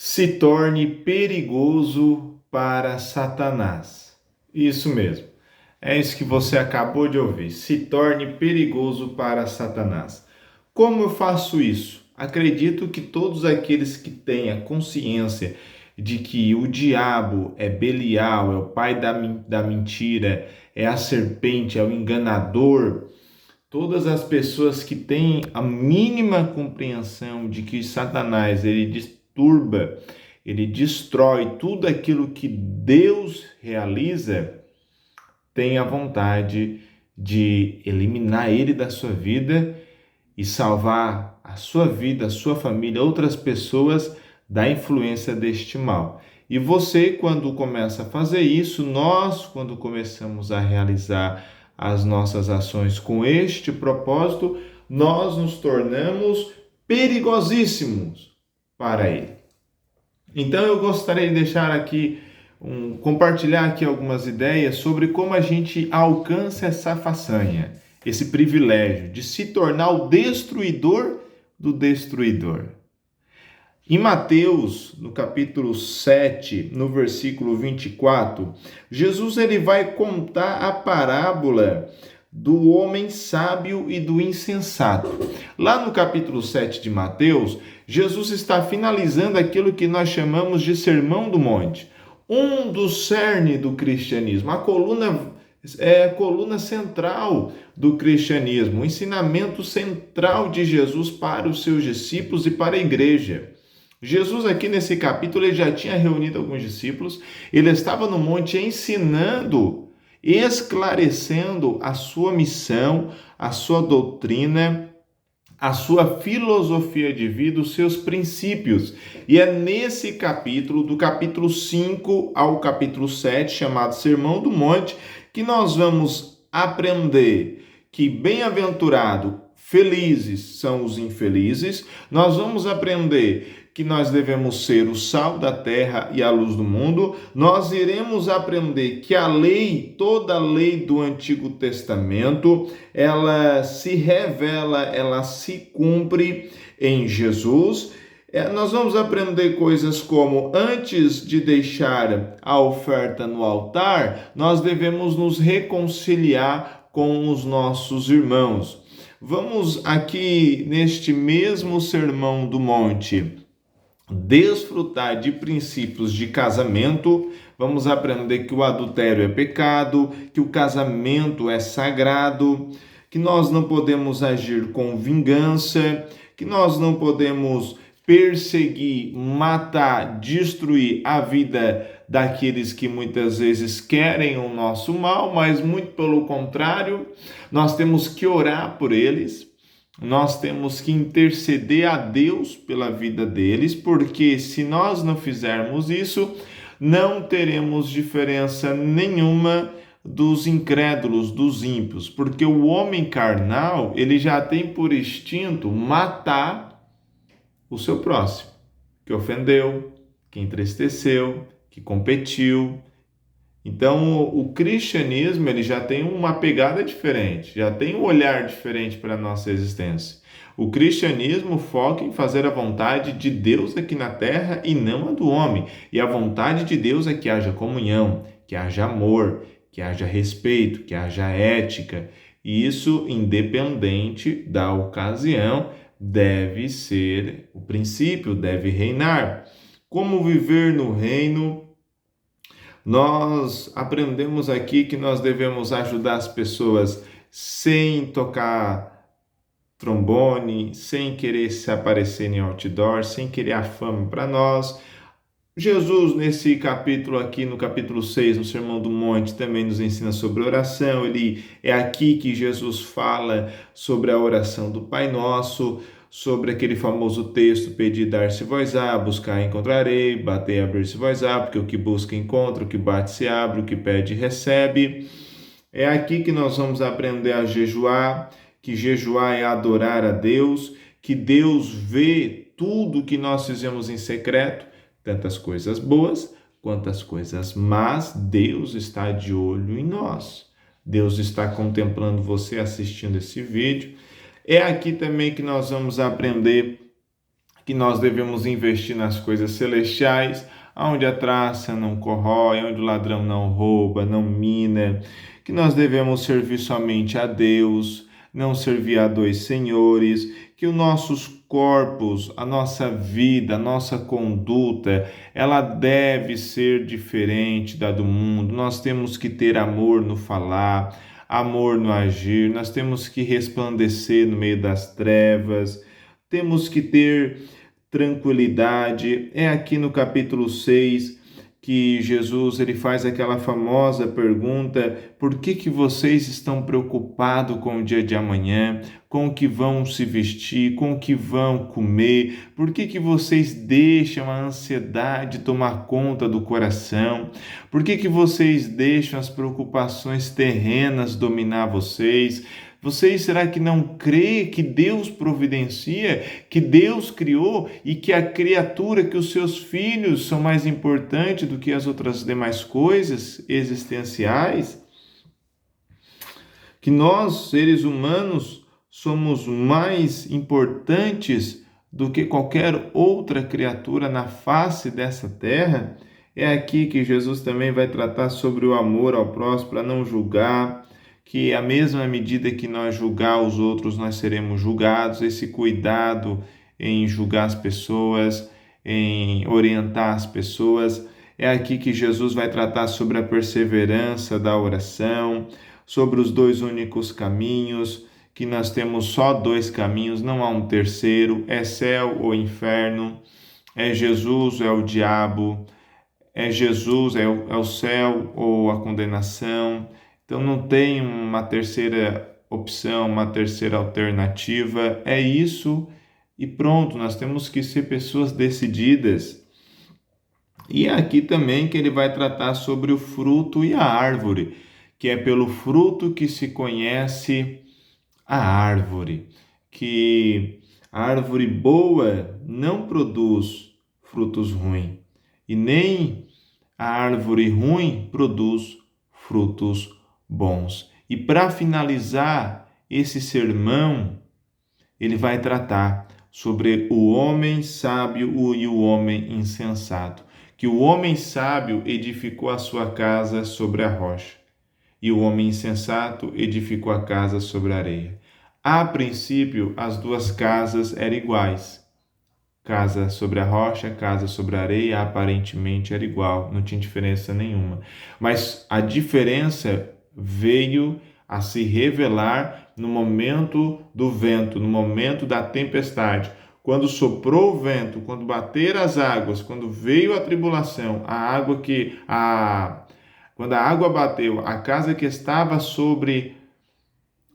se torne perigoso para Satanás. Isso mesmo. É isso que você acabou de ouvir. Se torne perigoso para Satanás. Como eu faço isso? Acredito que todos aqueles que têm a consciência de que o diabo é Belial, é o pai da mentira, é a serpente, é o enganador, todas as pessoas que têm a mínima compreensão de que Satanás, ele disturba, ele destrói tudo aquilo que Deus realiza, têm a vontade de eliminar ele da sua vida e salvar a sua vida, a sua família, outras pessoas da influência deste mal. E você, quando começa a fazer isso, nós, quando começamos a realizar as nossas ações com este propósito, nós nos tornamos perigosíssimos para ele. Então eu gostaria de deixar aqui, compartilhar aqui algumas ideias sobre como a gente alcança essa façanha, esse privilégio de se tornar o destruidor do destruidor. Em Mateus, no capítulo 7, no versículo 24, Jesus ele vai contar a parábola do homem sábio e do insensato. Lá no capítulo 7 de Mateus, Jesus está finalizando aquilo que nós chamamos de Sermão do Monte, um dos cerne do cristianismo, a coluna central do cristianismo, o ensinamento central de Jesus para os seus discípulos e para a igreja. Jesus aqui nesse capítulo ele já tinha reunido alguns discípulos, ele estava no monte ensinando, esclarecendo a sua missão, a sua doutrina, a sua filosofia de vida, os seus princípios. E é nesse capítulo, do capítulo 5 ao capítulo 7, chamado Sermão do Monte, que nós vamos aprender que bem-aventurado, felizes são os infelizes. Nós vamos aprender que nós devemos ser o sal da terra e a luz do mundo. Nós iremos aprender que a lei, toda a lei do Antigo Testamento, ela se revela, ela se cumpre em Jesus. Nós vamos aprender coisas como, antes de deixar a oferta no altar, nós devemos nos reconciliar com os nossos irmãos. Vamos aqui, neste mesmo Sermão do Monte, desfrutar de princípios de casamento. Vamos aprender que o adultério é pecado, que o casamento é sagrado, que nós não podemos agir com vingança, que nós não podemos perseguir, matar, destruir a vida daqueles que muitas vezes querem o nosso mal, mas muito pelo contrário, nós temos que orar por eles. Nós temos que interceder a Deus pela vida deles, porque se nós não fizermos isso, não teremos diferença nenhuma dos incrédulos, dos ímpios, porque o homem carnal, ele já tem por instinto matar o seu próximo, que ofendeu, que entristeceu, que competiu. Então, o cristianismo ele já tem uma pegada diferente, já tem um olhar diferente para a nossa existência. O cristianismo foca em fazer a vontade de Deus aqui na terra e não a do homem. E a vontade de Deus é que haja comunhão, que haja amor, que haja respeito, que haja ética. E isso, independente da ocasião, deve ser o princípio, deve reinar. Como viver no reino? Nós aprendemos aqui que nós devemos ajudar as pessoas sem tocar trombone, sem querer se aparecer em outdoor, sem querer a fama para nós. Jesus, nesse capítulo aqui, no capítulo 6, no Sermão do Monte, também nos ensina sobre oração. É aqui que Jesus fala sobre a oração do Pai Nosso, sobre aquele famoso texto, pedir, dar-se-vos-á, buscar, encontrarei, bater, abrir-se-vos-á, porque o que busca, encontra, o que bate, se abre, o que pede, recebe. É aqui que nós vamos aprender a jejuar, que jejuar é adorar a Deus, que Deus vê tudo que nós fizemos em secreto, tantas coisas boas quanto as coisas más, Deus está de olho em nós. Deus está contemplando você assistindo esse vídeo. É aqui também que nós vamos aprender que nós devemos investir nas coisas celestiais, onde a traça não corrói, onde o ladrão não rouba, não mina, que nós devemos servir somente a Deus, não servir a dois senhores, que os nossos corpos, a nossa vida, a nossa conduta, ela deve ser diferente da do mundo. Nós temos que ter amor no falar, amor no agir, nós temos que resplandecer no meio das trevas, temos que ter tranquilidade. É aqui no capítulo 6 que Jesus ele faz aquela famosa pergunta: por que vocês estão preocupados com o dia de amanhã, com o que vão se vestir, com o que vão comer? Por que vocês deixam a ansiedade tomar conta do coração? Por que vocês deixam as preocupações terrenas dominar vocês? Vocês será que não crê que Deus providencia, que Deus criou e que a criatura, que os seus filhos são mais importantes do que as outras demais coisas existenciais? Que nós, seres humanos, somos mais importantes do que qualquer outra criatura na face dessa terra? É aqui que Jesus também vai tratar sobre o amor ao próximo, para não julgar, que a mesma medida que nós julgar os outros, nós seremos julgados. Esse cuidado em julgar as pessoas, em orientar as pessoas. É aqui que Jesus vai tratar sobre a perseverança da oração, sobre os dois únicos caminhos, que nós temos só dois caminhos, não há um terceiro, é céu ou inferno, é Jesus ou é o diabo, é Jesus, é o céu ou a condenação. Então não tem uma terceira opção, uma terceira alternativa. É isso e pronto. Nós temos que ser pessoas decididas. E é aqui também que ele vai tratar sobre o fruto e a árvore, que é pelo fruto que se conhece a árvore, que a árvore boa não produz frutos ruins, e nem a árvore ruim produz frutos bons. E para finalizar esse sermão, ele vai tratar sobre o homem sábio e o homem insensato. Que o homem sábio edificou a sua casa sobre a rocha, e o homem insensato edificou a casa sobre a areia. A princípio, as duas casas eram iguais. Casa sobre a rocha, casa sobre a areia, aparentemente era igual, não tinha diferença nenhuma. Mas a diferença veio a se revelar no momento do vento, no momento da tempestade. Quando soprou o vento, quando bateram as águas, quando veio a tribulação, quando a água bateu, a casa que estava sobre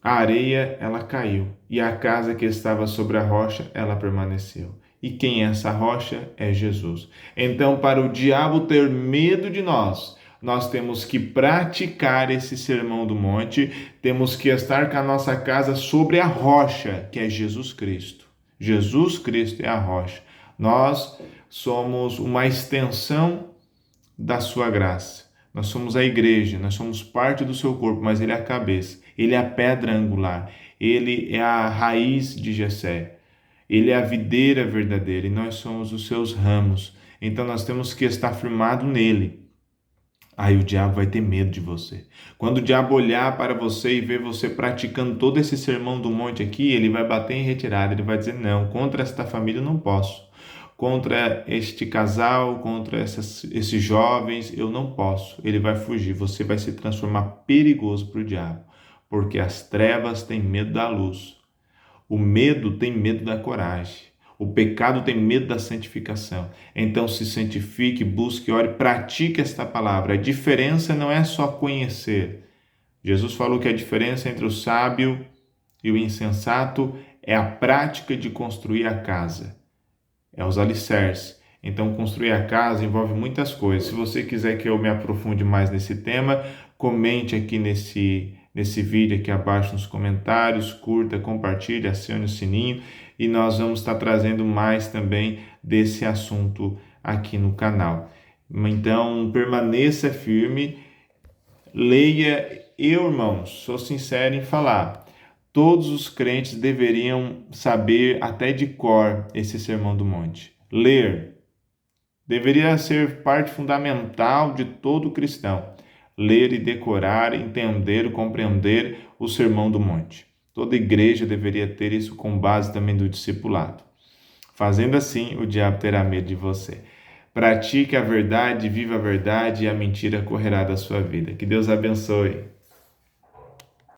a areia, ela caiu, e a casa que estava sobre a rocha, ela permaneceu. E quem é essa rocha? É Jesus. Então, para o diabo ter medo de nós temos que praticar esse sermão do monte, temos que estar com a nossa casa sobre a rocha, que é Jesus Cristo. Jesus Cristo é a rocha. Nós somos uma extensão da sua graça. Nós somos a igreja, nós somos parte do seu corpo, mas ele é a cabeça, ele é a pedra angular, ele é a raiz de Jessé, ele é a videira verdadeira e nós somos os seus ramos. Então nós temos que estar firmado nele. Aí o diabo vai ter medo de você. Quando o diabo olhar para você e ver você praticando todo esse sermão do monte aqui, ele vai bater em retirada, ele vai dizer: não, contra esta família eu não posso. Contra este casal, contra esses jovens, eu não posso. Ele vai fugir, você vai se transformar perigoso para o diabo, porque as trevas têm medo da luz, o medo tem medo da coragem, o pecado tem medo da santificação. Então se santifique, busque, ore, pratique esta palavra. A diferença não é só conhecer. Jesus falou que a diferença entre o sábio e o insensato é a prática de construir a casa. É os alicerces. Então, construir a casa envolve muitas coisas. Se você quiser que eu me aprofunde mais nesse tema, comente aqui nesse vídeo aqui abaixo nos comentários, curta, compartilhe, acione o sininho e nós vamos estar trazendo mais também desse assunto aqui no canal. Então, permaneça firme, leia. Eu, irmãos, sou sincero em falar. Todos os crentes deveriam saber até de cor esse Sermão do Monte. Ler deveria ser parte fundamental de todo cristão. Ler e decorar, entender, compreender o Sermão do Monte. Toda igreja deveria ter isso com base também do discipulado. Fazendo assim, o diabo terá medo de você. Pratique a verdade, viva a verdade e a mentira correrá da sua vida. Que Deus abençoe.